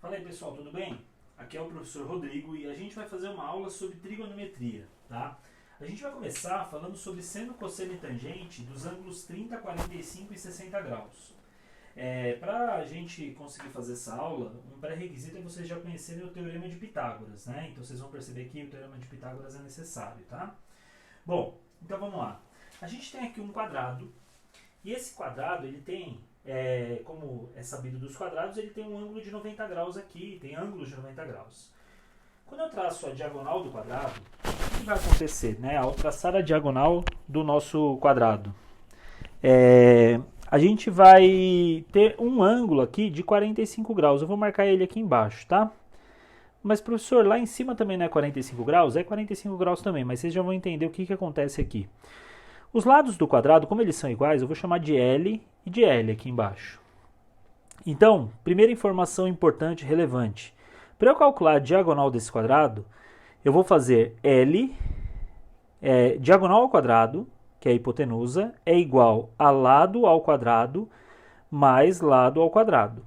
Fala aí pessoal, tudo bem? Aqui é o professor Rodrigo e a gente vai fazer uma aula sobre trigonometria, tá? A gente vai começar falando sobre seno, cosseno e tangente dos ângulos 30, 45 e 60 graus. Para a gente conseguir fazer essa aula, um pré-requisito é vocês já conhecerem o Teorema de Pitágoras, né? Então vocês vão perceber que o Teorema de Pitágoras é necessário, tá? Bom, então vamos lá. A gente tem aqui um quadrado e esse quadrado ele tem... como é sabido dos quadrados, ele tem um ângulo de 90 graus aqui, tem ângulos de 90 graus. Quando eu traço a diagonal do quadrado, o que vai acontecer, né? Ao traçar a diagonal do nosso quadrado, a gente vai ter um ângulo aqui de 45 graus. Eu vou marcar ele aqui embaixo, tá? Mas, professor, lá em cima também não é 45 graus? É 45 graus também, mas vocês já vão entender o que acontece aqui. Os lados do quadrado, como eles são iguais, eu vou chamar de L e de L aqui embaixo. Então, primeira informação importante, relevante. Para eu calcular a diagonal desse quadrado, eu vou fazer L, diagonal ao quadrado, que é a hipotenusa, é igual a lado ao quadrado mais lado ao quadrado.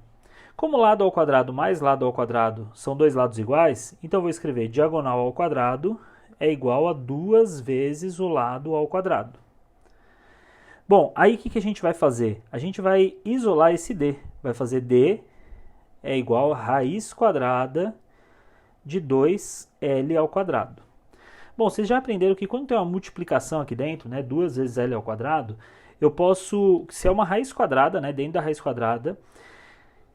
Como lado ao quadrado mais lado ao quadrado são dois lados iguais, então eu vou escrever diagonal ao quadrado é igual a 2 vezes o lado ao quadrado. Bom, aí o que a gente vai fazer? A gente vai isolar esse D. Vai fazer D é igual a raiz quadrada de 2L ao quadrado. Bom, vocês já aprenderam que quando tem uma multiplicação aqui dentro, né, 2 vezes L ao quadrado, eu posso, se é uma raiz quadrada, né, dentro da raiz quadrada,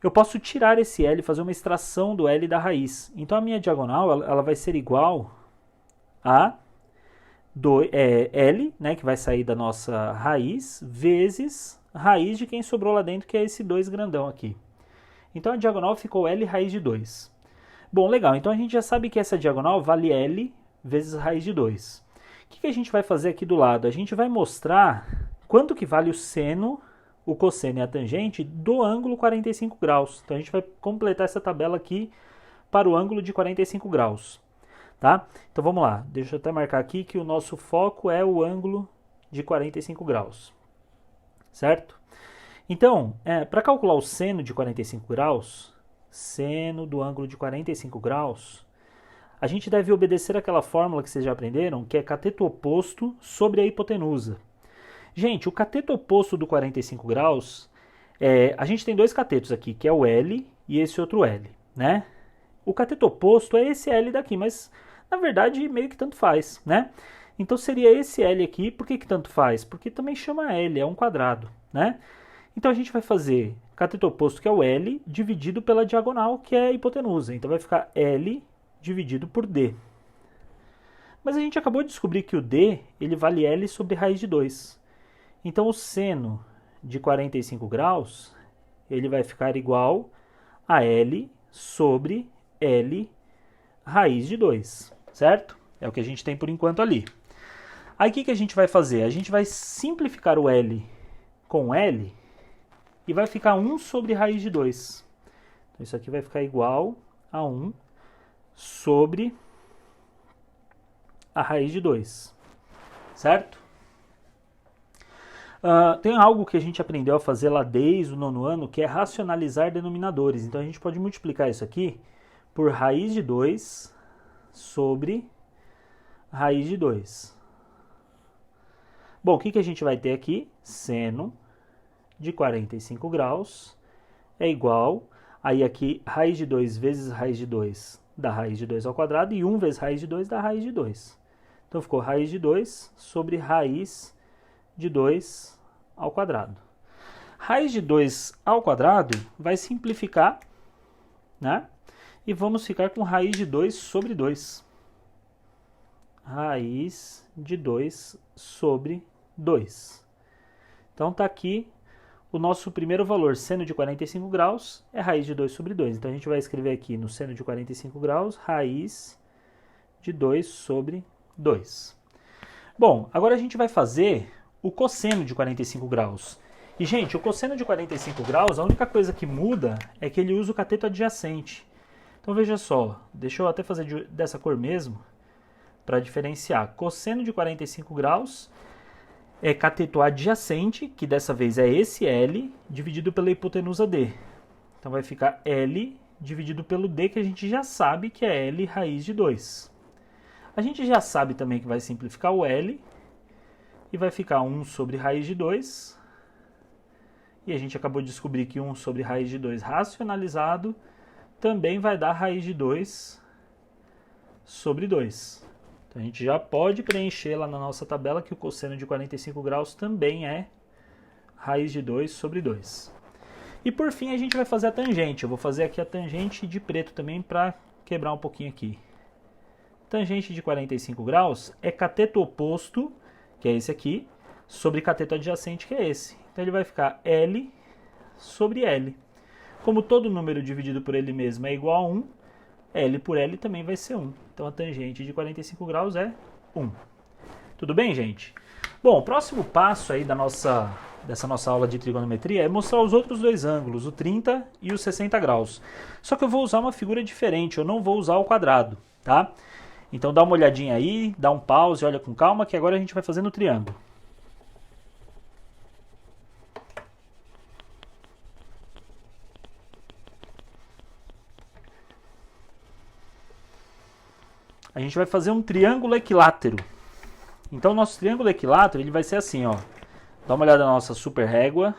eu posso tirar esse L e fazer uma extração do L da raiz. Então a minha diagonal ela vai ser igual a L, né, que vai sair da nossa raiz, vezes raiz de quem sobrou lá dentro, que é esse 2 grandão aqui. Então a diagonal ficou L raiz de 2. Bom, legal, então a gente já sabe que essa diagonal vale L vezes raiz de 2. O que a gente vai fazer aqui do lado? A gente vai mostrar quanto que vale o seno, o cosseno e a tangente do ângulo 45 graus. Então a gente vai completar essa tabela aqui para o ângulo de 45 graus. Tá? Então vamos lá, deixa eu até marcar aqui que o nosso foco é o ângulo de 45 graus, certo? Então, para calcular o seno de 45 graus, seno do ângulo de 45 graus, a gente deve obedecer aquela fórmula que vocês já aprenderam, que é cateto oposto sobre a hipotenusa. Gente, o cateto oposto do 45 graus, a gente tem dois catetos aqui, que é o L e esse outro L, né? O cateto oposto é esse L daqui, mas na verdade meio que tanto faz, né? Então seria esse L aqui, por que tanto faz? Porque também chama L, é um quadrado, né? Então a gente vai fazer cateto oposto, que é o L, dividido pela diagonal, que é a hipotenusa. Então vai ficar L dividido por D. Mas a gente acabou de descobrir que o D, ele vale L sobre raiz de 2. Então o seno de 45 graus, ele vai ficar igual a L sobre L raiz de 2, certo? É o que a gente tem por enquanto ali. Aí o que a gente vai fazer? A gente vai simplificar o L com L e vai ficar 1 sobre raiz de 2. Então isso aqui vai ficar igual a 1 sobre a raiz de 2, certo? Tem algo que a gente aprendeu a fazer lá desde o 9º ano, que é racionalizar denominadores. Então a gente pode multiplicar isso aqui por raiz de 2 sobre raiz de 2. Bom, o que a gente vai ter aqui? Seno de 45 graus é igual, aí aqui raiz de 2 vezes raiz de 2 dá raiz de 2 ao quadrado, e 1 vezes raiz de 2 dá raiz de 2. Então ficou raiz de 2 sobre raiz de 2 ao quadrado. Raiz de 2 ao quadrado vai simplificar, né? E vamos ficar com raiz de 2 sobre 2. Raiz de 2 sobre 2. Então está aqui o nosso primeiro valor, seno de 45 graus, é raiz de 2 sobre 2. Então a gente vai escrever aqui no seno de 45 graus, raiz de 2 sobre 2. Bom, agora a gente vai fazer o cosseno de 45 graus. E, gente, o cosseno de 45 graus, a única coisa que muda é que ele usa o cateto adjacente. Então, veja só, deixa eu até fazer dessa cor mesmo, para diferenciar. Cosseno de 45 graus é cateto adjacente, que dessa vez é esse L, dividido pela hipotenusa D. Então vai ficar L dividido pelo d, que a gente já sabe que é L raiz de 2. A gente já sabe também que vai simplificar o L e vai ficar 1 sobre raiz de 2. E a gente acabou de descobrir que 1 sobre raiz de 2 racionalizado também vai dar raiz de 2 sobre 2. Então a gente já pode preencher lá na nossa tabela que o cosseno de 45 graus também é raiz de 2 sobre 2. E por fim a gente vai fazer a tangente. Eu vou fazer aqui a tangente de preto também para quebrar um pouquinho aqui. Tangente de 45 graus é cateto oposto, que é esse aqui, sobre cateto adjacente, que é esse. Então ele vai ficar L sobre L. Como todo número dividido por ele mesmo é igual a 1, L por L também vai ser 1. Então a tangente de 45 graus é 1. Tudo bem, gente? Bom, o próximo passo aí dessa nossa aula de trigonometria é mostrar os outros dois ângulos, o 30 e o 60 graus. Só que eu vou usar uma figura diferente, eu não vou usar o quadrado, tá? Então dá uma olhadinha aí, dá um pause, olha com calma, que agora a gente vai fazer no triângulo. A gente vai fazer um triângulo equilátero. Então, o nosso triângulo equilátero ele vai ser assim, ó. Dá uma olhada na nossa super régua.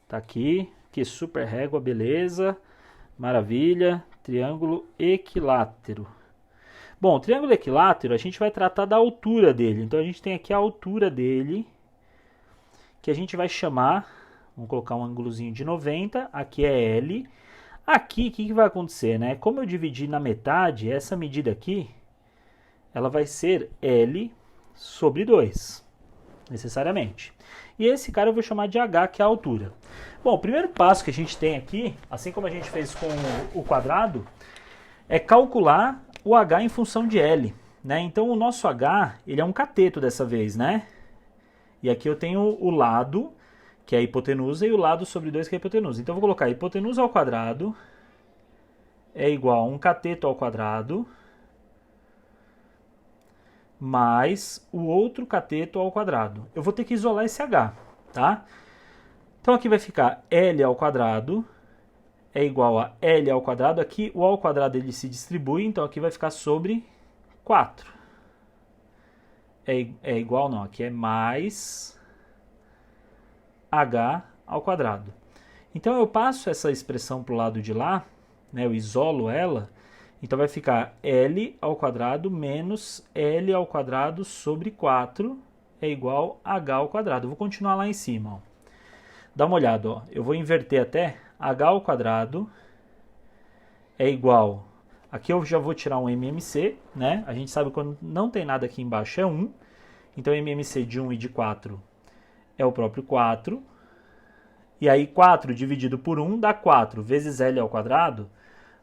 Tá aqui. Que super régua, beleza. Maravilha. Triângulo equilátero. Bom, o triângulo equilátero, a gente vai tratar da altura dele. Então, a gente tem aqui a altura dele, que a gente vai chamar, vamos colocar um ângulozinho de 90. Aqui é L. Aqui, o que vai acontecer, né? Como eu dividi na metade, essa medida aqui, ela vai ser L sobre 2, necessariamente. E esse cara eu vou chamar de H, que é a altura. Bom, o primeiro passo que a gente tem aqui, assim como a gente fez com o quadrado, é calcular o H em função de L, né? Então, o nosso H, ele é um cateto dessa vez, né? E aqui eu tenho o lado, que é a hipotenusa, e o lado sobre 2, que é a hipotenusa. Então, eu vou colocar a hipotenusa ao quadrado é igual a um cateto ao quadrado mais o outro cateto ao quadrado. Eu vou ter que isolar esse H, tá? Então, aqui vai ficar L ao quadrado é igual a L ao quadrado. Aqui, o ao quadrado ele se distribui, então aqui vai ficar sobre 4. É igual, não, aqui é mais H ao quadrado. Então, eu passo essa expressão para o lado de lá, né, eu isolo ela, então vai ficar L ao quadrado menos L ao quadrado sobre 4 é igual a H ao quadrado. Eu vou continuar lá em cima, ó. Dá uma olhada, ó. Eu vou inverter até H ao quadrado é igual, aqui eu já vou tirar um MMC, né? A gente sabe que quando não tem nada aqui embaixo é 1, então MMC de 1 e de 4 é o próprio 4, e aí 4 dividido por 1 dá 4, vezes L ao quadrado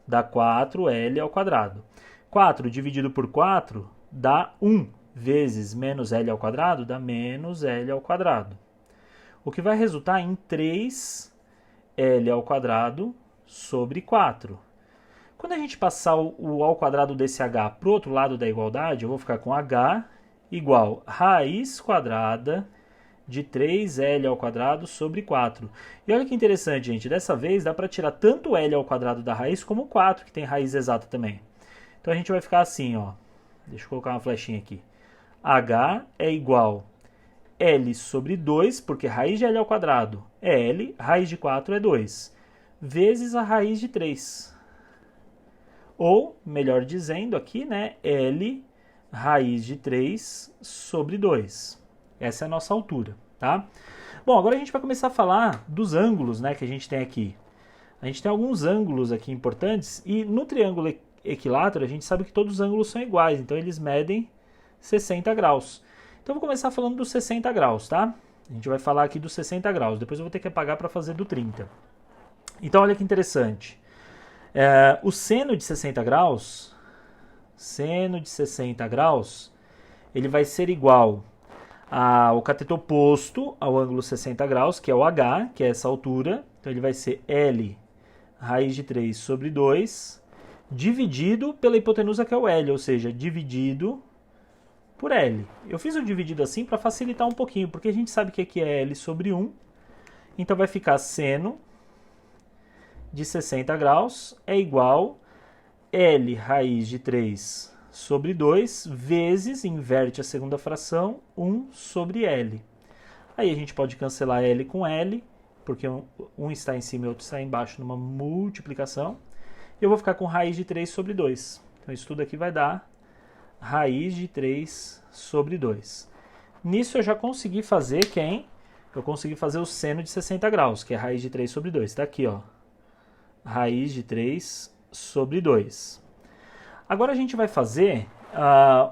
dá 4L ao quadrado. 4 dividido por 4 dá 1, vezes menos L ao quadrado dá menos L ao quadrado. O que vai resultar em 3L ao quadrado sobre 4. Quando a gente passar o ao quadrado desse H para o outro lado da igualdade, eu vou ficar com H igual raiz quadrada de 3L ao quadrado sobre 4. E olha que interessante, gente. Dessa vez dá para tirar tanto L ao quadrado da raiz como 4, que tem raiz exata também. Então a gente vai ficar assim, ó. Deixa eu colocar uma flechinha aqui. H é igual L sobre 2, porque raiz de L ao quadrado é L, raiz de 4 é 2, vezes a raiz de 3. Ou, melhor dizendo aqui, né, L raiz de 3 sobre 2. Essa é a nossa altura, tá? Bom, agora a gente vai começar a falar dos ângulos, né, que a gente tem aqui. A gente tem alguns ângulos aqui importantes e no triângulo equilátero a gente sabe que todos os ângulos são iguais, então eles medem 60 graus. Então eu vou começar falando dos 60 graus, tá? A gente vai falar aqui dos 60 graus, depois eu vou ter que apagar para fazer do 30. Então olha que interessante. O seno de 60 graus, ele vai ser igual ao cateto oposto ao ângulo 60 graus, que é o H, que é essa altura. Então ele vai ser L raiz de 3 sobre 2, dividido pela hipotenusa, que é o L, ou seja, dividido por L. Eu fiz o dividido assim para facilitar um pouquinho, porque a gente sabe que aqui é L sobre 1, então vai ficar seno de 60 graus é igual L raiz de 3 sobre 2 vezes, inverte a segunda fração, 1 sobre L. Aí a gente pode cancelar L com L, porque um está em cima e o outro está embaixo numa multiplicação. E eu vou ficar com raiz de 3 sobre 2. Então isso tudo aqui vai dar raiz de 3 sobre 2. Nisso eu já consegui fazer quem? Eu consegui fazer o seno de 60 graus, que é raiz de 3 sobre 2. Está aqui, ó. Raiz de 3 sobre 2. Agora a gente vai fazer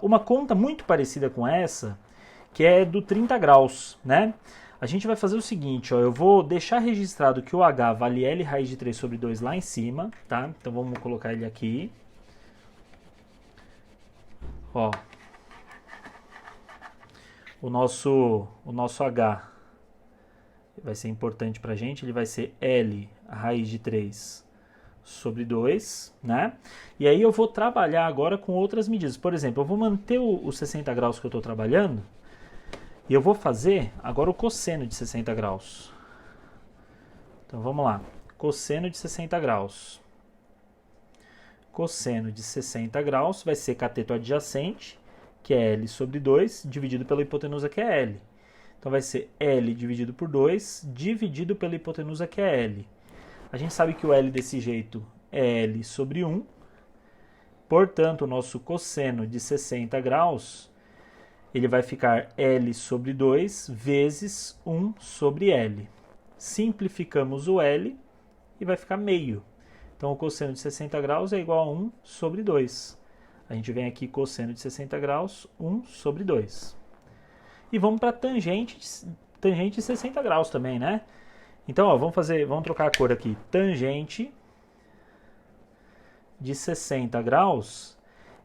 uma conta muito parecida com essa, que é do 30 graus, né? A gente vai fazer o seguinte, ó, eu vou deixar registrado que o H vale L raiz de 3 sobre 2 lá em cima, tá? Então vamos colocar ele aqui. Ó, o nosso H vai ser importante pra gente, ele vai ser L raiz de 3 sobre 2, né? E aí eu vou trabalhar agora com outras medidas. Por exemplo, eu vou manter os 60 graus que eu estou trabalhando e eu vou fazer agora o cosseno de 60 graus. Então vamos lá. Cosseno de 60 graus. Cosseno de 60 graus vai ser cateto adjacente, que é L sobre 2, dividido pela hipotenusa, que é L. Então vai ser L dividido por 2, dividido pela hipotenusa, que é L. A gente sabe que o L desse jeito é L sobre 1. Portanto, o nosso cosseno de 60 graus, ele vai ficar L sobre 2 vezes 1 sobre L. Simplificamos o L e vai ficar meio. Então, o cosseno de 60 graus é igual a 1 sobre 2. A gente vem aqui, cosseno de 60 graus, 1 sobre 2. E vamos para tangente de 60 graus também, né? Então, ó, vamos trocar a cor aqui. Tangente de 60 graus,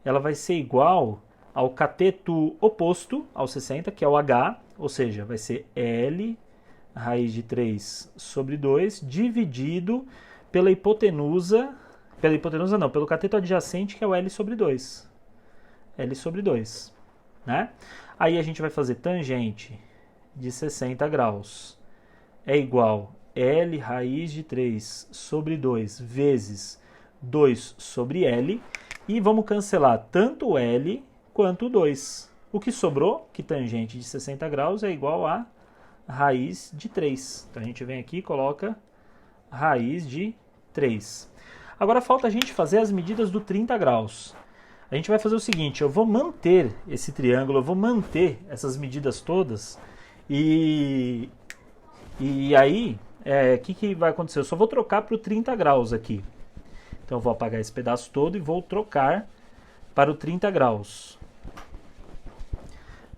ela vai ser igual ao cateto oposto ao 60, que é o H, ou seja, vai ser L raiz de 3 sobre 2, dividido pela hipotenusa, pelo cateto adjacente, que é o L sobre 2. L sobre 2, né? Aí a gente vai fazer tangente de 60 graus é igual L raiz de 3 sobre 2 vezes 2 sobre L. E vamos cancelar tanto o L quanto o 2. O que sobrou, que tangente de 60 graus é igual a raiz de 3. Então a gente vem aqui e coloca raiz de 3. Agora falta a gente fazer as medidas do 30 graus. A gente vai fazer o seguinte, eu vou manter esse triângulo, eu vou manter essas medidas todas e aí, o que vai acontecer? Eu só vou trocar para o 30 graus aqui. Então eu vou apagar esse pedaço todo e vou trocar para o 30 graus.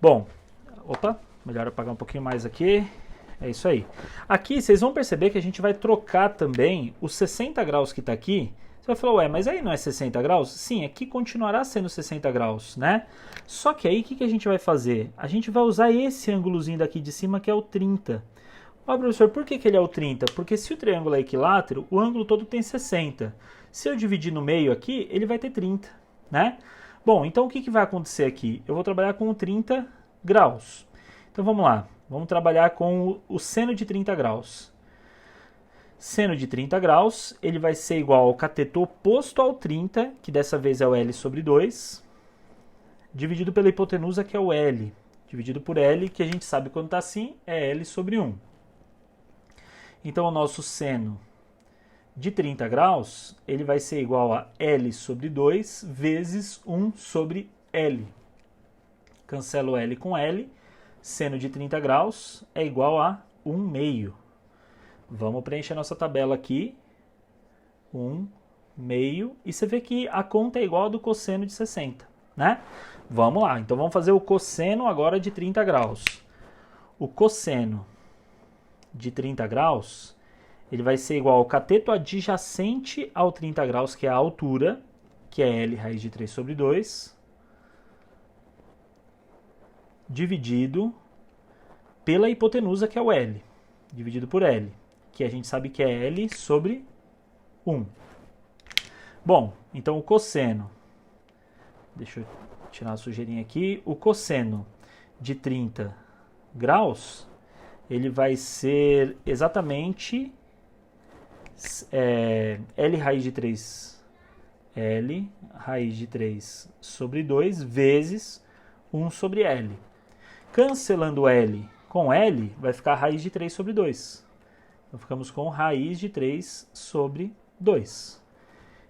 Bom, melhor apagar um pouquinho mais aqui. É isso aí. Aqui vocês vão perceber que a gente vai trocar também os 60 graus que está aqui. Você vai falar, ué, mas aí não é 60 graus? Sim, aqui continuará sendo 60 graus, né? Só que aí o que a gente vai fazer? A gente vai usar esse ângulozinho daqui de cima, que é o 30. Ó, professor, por que ele é o 30? Porque se o triângulo é equilátero, o ângulo todo tem 60. Se eu dividir no meio aqui, ele vai ter 30, né? Bom, então o que vai acontecer aqui? Eu vou trabalhar com 30 graus. Então vamos lá, vamos trabalhar com o seno de 30 graus. Seno de 30 graus, ele vai ser igual ao cateto oposto ao 30, que dessa vez é o L sobre 2, dividido pela hipotenusa, que é o L, dividido por L, que a gente sabe quando está assim, é L sobre 1. Então, o nosso seno de 30 graus, ele vai ser igual a L sobre 2 vezes 1 sobre L. Cancelo o L com L, seno de 30 graus é igual a 1 meio. Vamos preencher a nossa tabela aqui, 1 meio, e você vê que a conta é igual a do cosseno de 60, né? Vamos lá, então vamos fazer o cosseno agora de 30 graus. O cosseno de 30 graus, ele vai ser igual ao cateto adjacente ao 30 graus, que é a altura, que é L raiz de 3 sobre 2, dividido pela hipotenusa, que é o L, dividido por L, que a gente sabe que é L sobre 1. Bom, então o cosseno, deixa eu tirar a sujeirinha aqui, o cosseno de 30 graus, ele vai ser exatamente L raiz de 3, L raiz de 3 sobre 2 vezes 1 sobre L. Cancelando L com L, vai ficar raiz de 3 sobre 2. Então, ficamos com raiz de 3 sobre 2.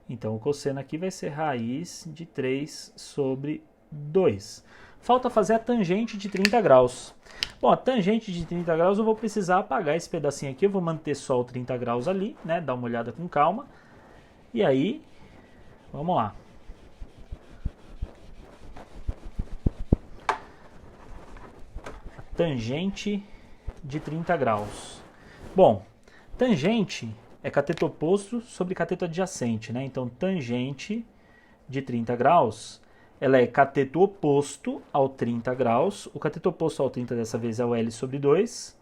Então, o cosseno aqui vai ser raiz de 3 sobre 2. Falta fazer a tangente de 30 graus. Bom, a tangente de 30 graus eu vou precisar apagar esse pedacinho aqui. Eu vou manter só o 30 graus ali, né? Dar uma olhada com calma. E aí, vamos lá. A tangente de 30 graus. Bom, tangente é cateto oposto sobre cateto adjacente, né? Então, tangente de 30 graus, ela é cateto oposto ao 30 graus. O cateto oposto ao 30 dessa vez é o L sobre 2.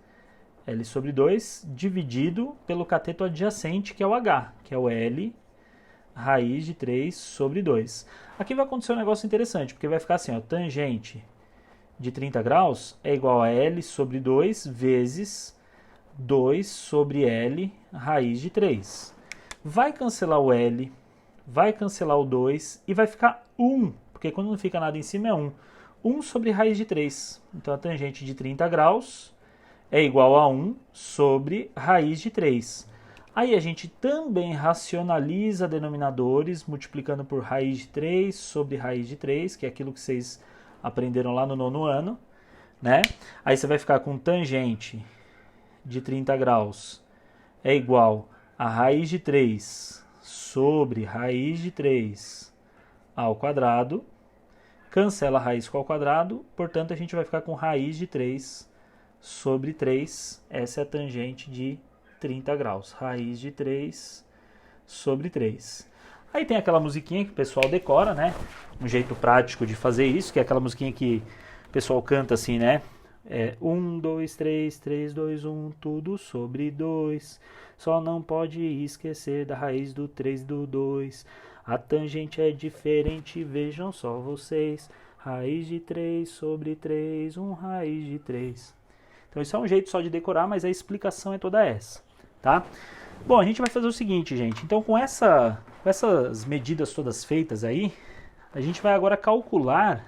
L sobre 2 dividido pelo cateto adjacente, que é o H, que é o L raiz de 3 sobre 2. Aqui vai acontecer um negócio interessante, porque vai ficar assim, ó, tangente de 30 graus é igual a L sobre 2 vezes 2 sobre L raiz de 3. Vai cancelar o L, vai cancelar o 2 e vai ficar 1, porque quando não fica nada em cima é 1. 1 sobre raiz de 3. Então a tangente de 30 graus é igual a 1 sobre raiz de 3. Aí a gente também racionaliza denominadores, multiplicando por raiz de 3 sobre raiz de 3, que é aquilo que vocês aprenderam lá no 9º ano, né? Aí você vai ficar com tangente de 30 graus é igual a raiz de 3 sobre raiz de 3 ao quadrado. Cancela a raiz com o quadrado, portanto a gente vai ficar com raiz de 3 sobre 3. Essa é a tangente de 30 graus. Raiz de 3 sobre 3. Aí tem aquela musiquinha que o pessoal decora, né? Um jeito prático de fazer isso, que é aquela musiquinha que o pessoal canta assim, né? 1, 2, 3, 3, 2, 1, tudo sobre 2. Só não pode esquecer da raiz do 3 e do 2. A tangente é diferente, vejam só vocês. Raiz de 3 sobre 3, 1 raiz de 3. Então isso é um jeito só de decorar, mas a explicação é toda essa, tá? Bom, a gente vai fazer o seguinte, gente. Então com essas medidas todas feitas aí, a gente vai agora calcular,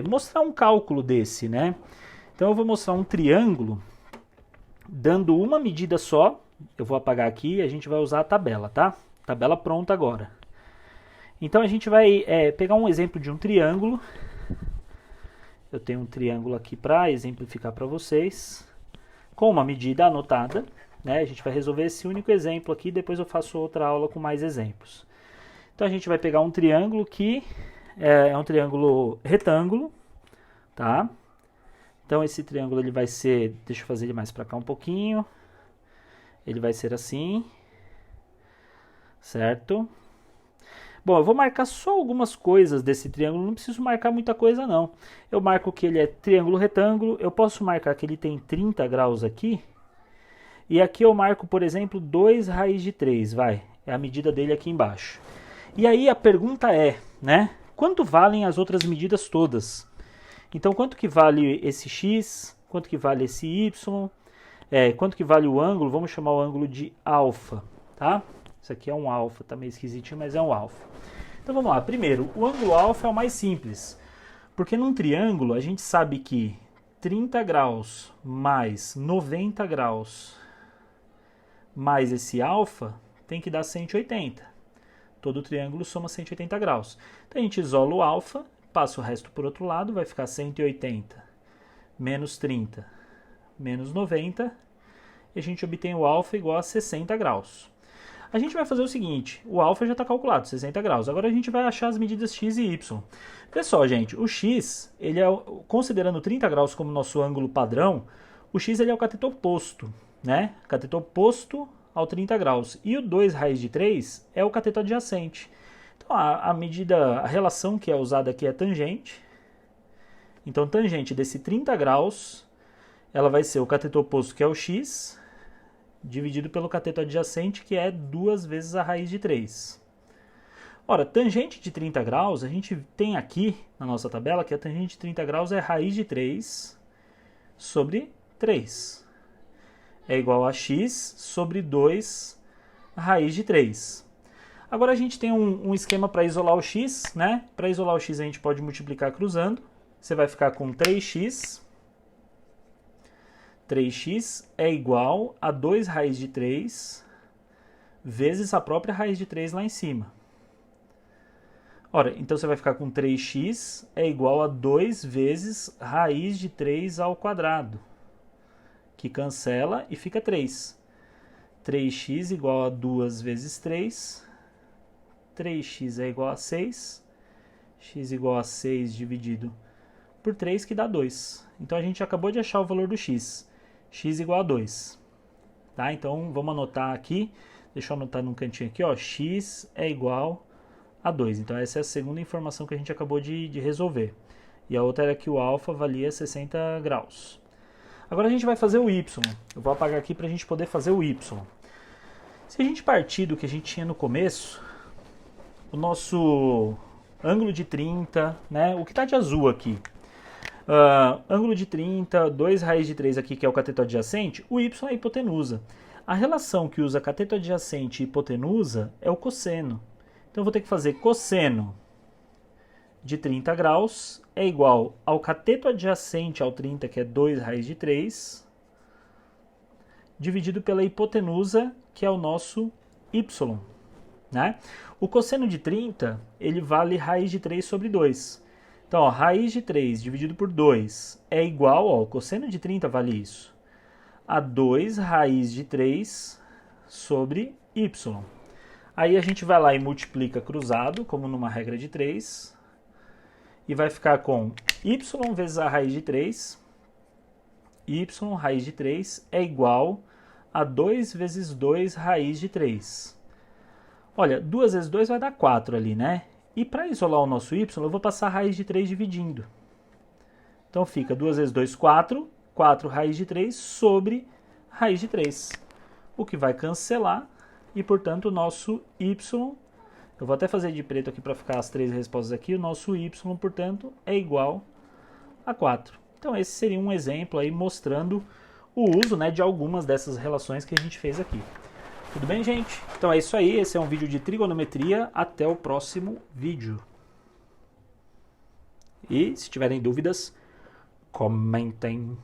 mostrar um cálculo desse, né? Então eu vou mostrar um triângulo dando uma medida só. Eu vou apagar aqui e a gente vai usar a tabela, tá? Tabela pronta agora. Então a gente vai pegar um exemplo de um triângulo. Eu tenho um triângulo aqui para exemplificar para vocês, com uma medida anotada, né? A gente vai resolver esse único exemplo aqui, depois eu faço outra aula com mais exemplos. Então a gente vai pegar um triângulo que é um triângulo retângulo, tá? Então esse triângulo ele vai ser, deixa eu fazer ele mais para cá um pouquinho, ele vai ser assim, certo? Bom, eu vou marcar só algumas coisas desse triângulo, não preciso marcar muita coisa não. Eu marco que ele é triângulo retângulo, eu posso marcar que ele tem 30 graus aqui, e aqui eu marco, por exemplo, 2 raiz de 3, vai, é a medida dele aqui embaixo. E aí a pergunta é, né, quanto valem as outras medidas todas? Então, quanto que vale esse x, quanto que vale esse y, quanto que vale o ângulo, vamos chamar o ângulo de alfa, tá? Isso aqui é um alfa, tá meio esquisitinho, mas é um alfa. Então vamos lá, primeiro, o ângulo alfa é o mais simples, porque num triângulo a gente sabe que 30 graus mais 90 graus mais esse alfa tem que dar 180. Todo triângulo soma 180 graus. Então a gente isola o alfa, passa o resto por outro lado, vai ficar 180 menos 30 menos 90, e a gente obtém o alfa igual a 60 graus. A gente vai fazer o seguinte, o alfa já está calculado, 60 graus. Agora a gente vai achar as medidas x e y. Pessoal, gente, o x, ele é, considerando 30 graus como nosso ângulo padrão, o x ele é o cateto oposto, né? Cateto oposto ao 30 graus. E o 2 raiz de 3 é o cateto adjacente. Então a medida, a relação que é usada aqui é tangente. Então tangente desse 30 graus, ela vai ser o cateto oposto, que é o x, dividido pelo cateto adjacente, que é 2 vezes a raiz de 3. Ora, tangente de 30 graus, a gente tem aqui na nossa tabela que a tangente de 30 graus é raiz de 3 sobre 3. é igual a x sobre 2 raiz de 3. Agora a gente tem um esquema para isolar o x, né? Para isolar o x a gente pode multiplicar cruzando. Você vai ficar com 3x. 3x é igual a 2 raiz de 3 vezes a própria raiz de 3 lá em cima. Ora, então você vai ficar com 3x é igual a 2 vezes raiz de 3 ao quadrado, que cancela e fica 3. 3x igual a 2 vezes 3. 3x é igual a 6. X igual a 6 dividido por 3, que dá 2. Então a gente acabou de achar o valor do x. X igual a 2. Tá? Então vamos anotar aqui. Deixa eu anotar num cantinho aqui, ó. X é igual a 2. Então essa é a segunda informação que a gente acabou de resolver. E a outra era que o alfa valia 60 graus. Agora a gente vai fazer o y. Eu vou apagar aqui para a gente poder fazer o y. Se a gente partir do que a gente tinha no começo, o nosso ângulo de 30, né? O que está de azul aqui. Ângulo de 30, 2 raiz de 3 aqui, que é o cateto adjacente, o y é a hipotenusa. A relação que usa cateto adjacente e hipotenusa é o cosseno. Então eu vou ter que fazer cosseno de 30 graus é igual ao cateto adjacente ao 30, que é 2 raiz de 3, dividido pela hipotenusa, que é o nosso y. Né? O cosseno de 30, ele vale raiz de 3 sobre 2. Então, ó, raiz de 3 dividido por 2 é igual, ó, o cosseno de 30 vale isso, a 2 raiz de 3 sobre y. Aí a gente vai lá e multiplica cruzado, como numa regra de 3, e vai ficar com y vezes a raiz de 3, y raiz de 3 é igual a 2 vezes 2 raiz de 3. Olha, 2 vezes 2 vai dar 4 ali, né? E para isolar o nosso y, eu vou passar a raiz de 3 dividindo. Então fica 2 vezes 2, 4. 4 raiz de 3 sobre raiz de 3. O que vai cancelar e, portanto, o nosso y... Eu vou até fazer de preto aqui para ficar as 3 respostas aqui. O nosso y, portanto, é igual a 4. Então esse seria um exemplo aí mostrando o uso, né, de algumas dessas relações que a gente fez aqui. Tudo bem, gente? Então é isso aí, esse é um vídeo de trigonometria, até o próximo vídeo. E se tiverem dúvidas, comentem.